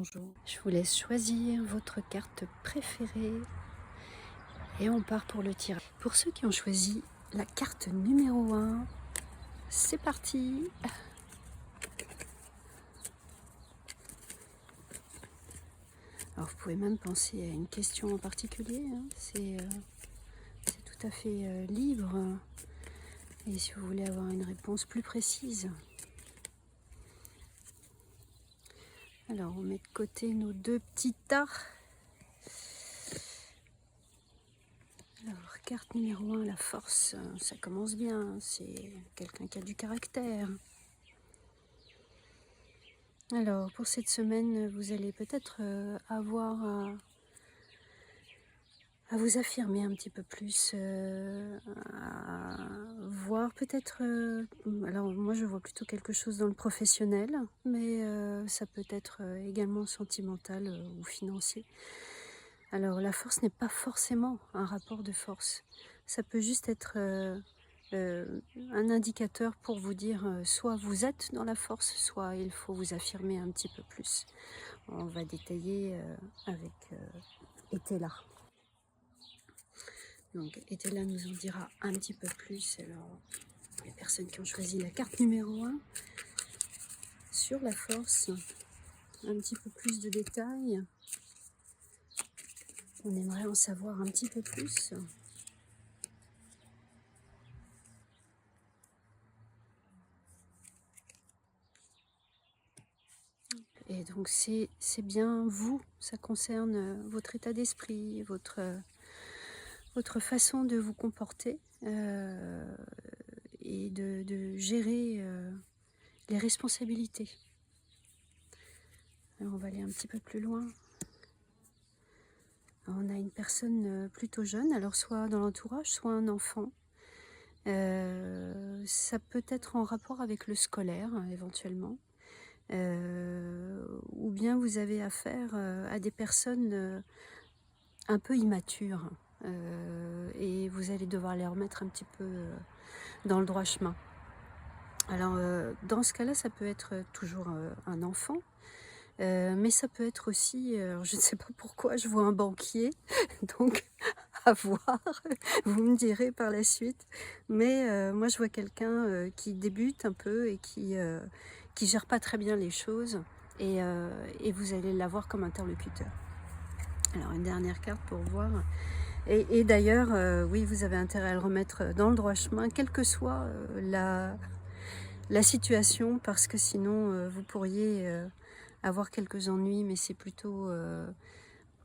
bonjour. Je vous laisse choisir votre carte préférée et on part pour le tirage. Pour ceux qui ont choisi la carte numéro 1, c'est parti. Alors vous pouvez même penser à une question en particulier, hein. C'est tout à fait libre. Et si vous voulez avoir une réponse plus précise. Alors on met de côté nos deux petits tas. Alors, carte numéro 1, la force, ça commence bien, c'est quelqu'un qui a du caractère. Alors, pour cette semaine, vous allez peut-être avoir à vous affirmer un petit peu plus, à voir peut-être... alors, moi, je vois plutôt quelque chose dans le professionnel, mais ça peut être également sentimental ou financier. Alors, la force n'est pas forcément un rapport de force. Ça peut juste être un indicateur pour vous dire soit vous êtes dans la force, soit il faut vous affirmer un petit peu plus. On va détailler avec Etela. Donc, Etela nous en dira un petit peu plus. Alors, les personnes qui ont choisi la carte numéro 1, sur la force, un petit peu plus de détails. On aimerait en savoir un petit peu plus. Et donc c'est bien vous, ça concerne votre état d'esprit, votre façon de vous comporter et de gérer les responsabilités. Alors on va aller un petit peu plus loin. Alors, on a une personne plutôt jeune, alors soit dans l'entourage, soit un enfant. Ça peut être en rapport avec le scolaire, éventuellement. Ou bien vous avez affaire à des personnes un peu immatures et vous allez devoir les remettre un petit peu dans le droit chemin. Alors dans ce cas-là, ça peut être toujours un enfant, mais ça peut être aussi, je ne sais pas pourquoi, je vois un banquier, donc à voir, vous me direz par la suite, mais moi je vois quelqu'un qui débute un peu et qui gère pas très bien les choses, et vous allez l'avoir comme interlocuteur. Alors une dernière carte pour voir. Et d'ailleurs, oui, vous avez intérêt à le remettre dans le droit chemin, quelle que soit la situation, parce que sinon vous pourriez avoir quelques ennuis, mais c'est plutôt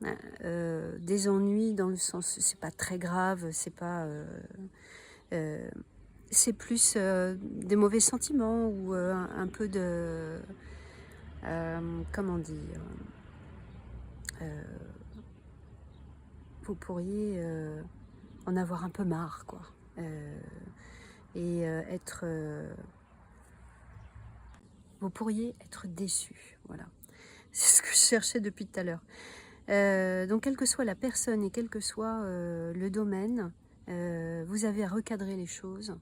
des ennuis dans le sens, c'est pas très grave, c'est pas... c'est plus des mauvais sentiments ou un peu de... comment dire, vous pourriez en avoir un peu marre, quoi. Et être... vous pourriez être déçu, voilà. C'est ce que je cherchais depuis tout à l'heure. Donc, quelle que soit la personne et quel que soit le domaine, vous avez à recadrer les choses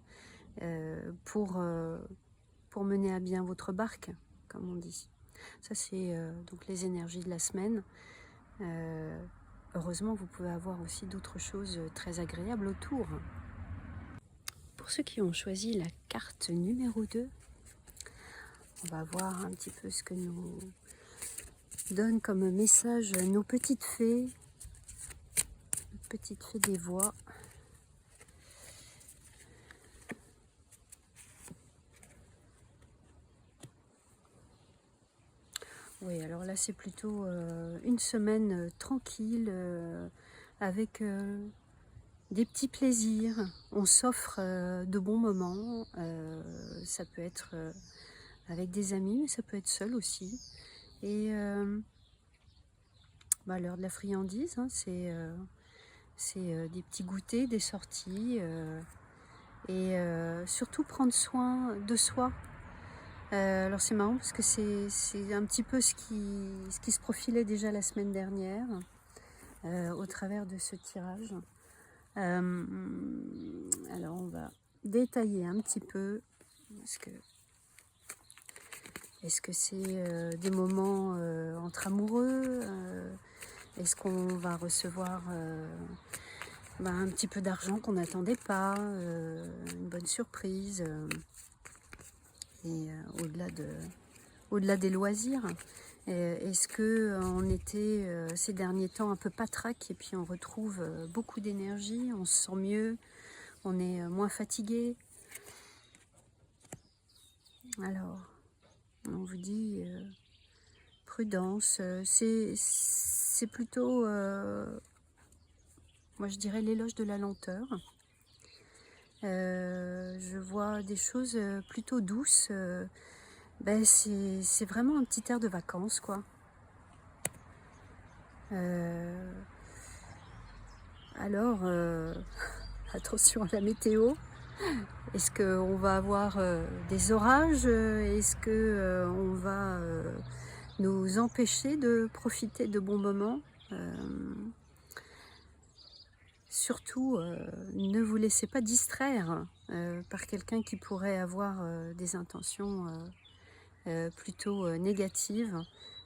pour mener à bien votre barque, comme on dit. Ça, c'est donc les énergies de la semaine. Heureusement, vous pouvez avoir aussi d'autres choses très agréables autour. Pour ceux qui ont choisi la carte numéro 2, on va voir un petit peu ce que nous donne comme message nos petites fées des voix. Oui, alors là c'est plutôt une semaine tranquille avec des petits plaisirs. On s'offre de bons moments. Ça peut être avec des amis, mais ça peut être seul aussi. Et l'heure de la friandise, hein, c'est des petits goûters, des sorties, et surtout prendre soin de soi. Alors c'est marrant parce que c'est un petit peu ce qui se profilait déjà la semaine dernière au travers de ce tirage. Alors on va détailler un petit peu parce que Est-ce que c'est des moments entre amoureux? Est-ce qu'on va recevoir un petit peu d'argent qu'on n'attendait pas, une bonne surprise, et au-delà des loisirs, est-ce que on était ces derniers temps un peu patraque et puis on retrouve beaucoup d'énergie, on se sent mieux, on est moins fatigué? Alors, on vous dit prudence, c'est plutôt, moi je dirais l'éloge de la lenteur. Je vois des choses plutôt douces. C'est vraiment un petit air de vacances, quoi. Alors, attention à la météo. Est-ce qu'on va avoir des orages? Est-ce que on va nous empêcher de profiter de bons moments? Surtout, ne vous laissez pas distraire par quelqu'un qui pourrait avoir des intentions plutôt négatives.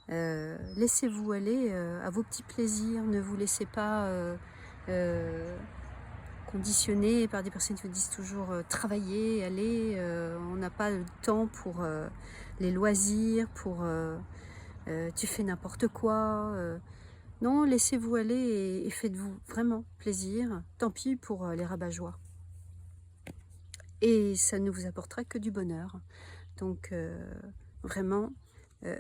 Laissez-vous aller à vos petits plaisirs, ne vous laissez pas conditionner par des personnes qui vous disent toujours travailler, aller, on n'a pas le temps pour les loisirs, pour tu fais n'importe quoi. Non, laissez-vous aller et faites-vous vraiment plaisir. Tant pis pour les rabat-joie. Et ça ne vous apportera que du bonheur. Donc vraiment, euh,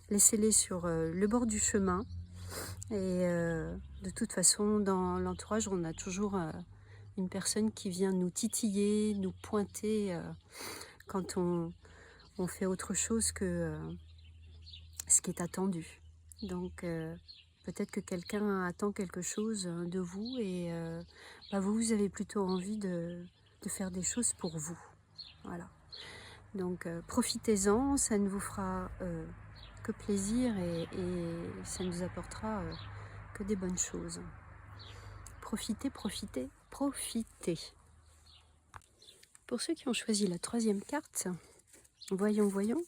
laissez-les sur le bord du chemin. Et de toute façon, dans l'entourage, on a toujours une personne qui vient nous titiller, nous pointer quand on fait autre chose que ce qui est attendu. Donc peut-être que quelqu'un attend quelque chose de vous et vous avez plutôt envie de faire des choses pour vous. Voilà. Donc profitez-en, ça ne vous fera que plaisir et ça ne vous apportera que des bonnes choses. Profitez, profitez, profitez. Pour ceux qui ont choisi la 3e carte, voyons, voyons.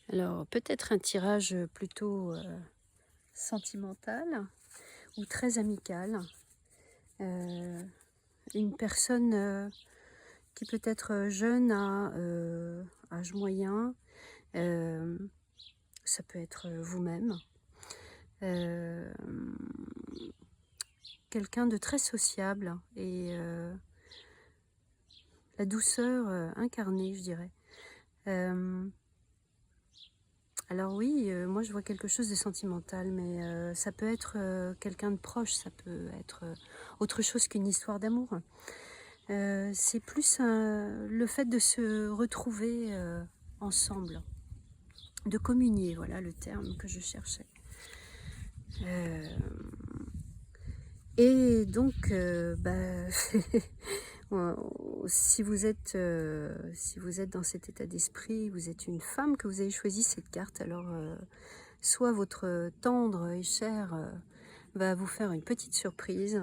Alors, peut-être un tirage plutôt sentimental ou très amical. Une personne qui peut être jeune à âge moyen, ça peut être vous-même. Quelqu'un de très sociable et la douceur incarnée, je dirais. Alors oui, moi je vois quelque chose de sentimental, mais ça peut être quelqu'un de proche, ça peut être autre chose qu'une histoire d'amour. C'est plus le fait de se retrouver ensemble, de communier, voilà le terme que je cherchais. Et donc, si vous êtes dans cet état d'esprit, vous êtes une femme, que vous avez choisi cette carte, alors soit votre tendre et cher va vous faire une petite surprise,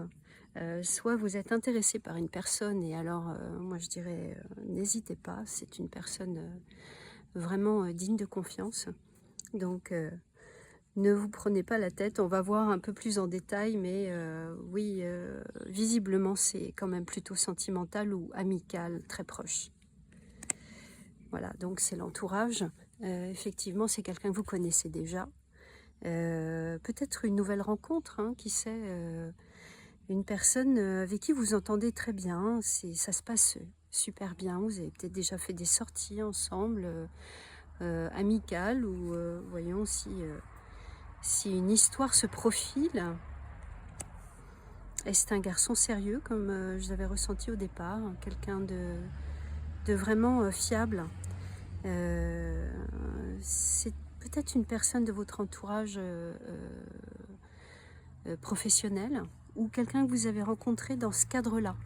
soit vous êtes intéressé par une personne et alors moi je dirais n'hésitez pas, c'est une personne vraiment digne de confiance. Donc ne vous prenez pas la tête, on va voir un peu plus en détail, mais oui, visiblement c'est quand même plutôt sentimental ou amical, très proche. Voilà, donc c'est l'entourage. Effectivement, c'est quelqu'un que vous connaissez déjà. Peut-être une nouvelle rencontre, hein, qui sait, une personne avec qui vous entendez très bien, ça se passe super bien, vous avez peut-être déjà fait des sorties ensemble, amicales, ou voyons si une histoire se profile. Et c'est un garçon sérieux, comme je l'avais ressenti au départ, hein, quelqu'un de vraiment fiable. C'est peut-être une personne de votre entourage professionnel, ou quelqu'un que vous avez rencontré dans ce cadre-là.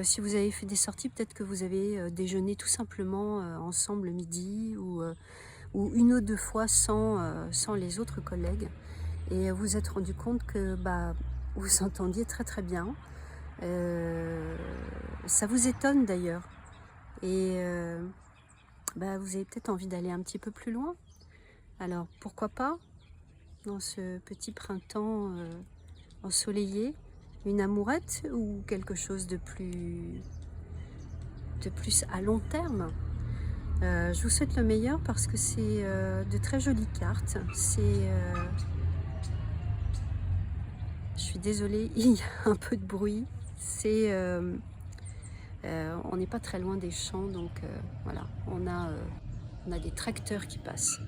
Si vous avez fait des sorties, peut-être que vous avez déjeuné tout simplement ensemble le midi, ou une ou deux fois sans les autres collègues, et vous vous êtes rendu compte que vous vous entendiez très très bien. Ça vous étonne d'ailleurs, et vous avez peut-être envie d'aller un petit peu plus loin. Alors pourquoi pas, dans ce petit printemps ensoleillé, une amourette ou quelque chose de plus à long terme. Je vous souhaite le meilleur parce que c'est de très jolies cartes. Je suis désolée, il y a un peu de bruit. On n'est pas très loin des champs, donc voilà, on a des tracteurs qui passent.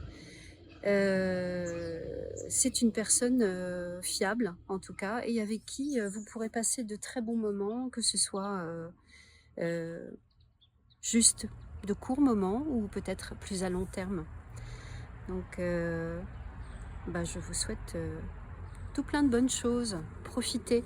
C'est une personne fiable en tout cas, et avec qui vous pourrez passer de très bons moments, que ce soit euh, juste de courts moments ou peut-être plus à long terme. Donc je vous souhaite tout plein de bonnes choses. Profitez.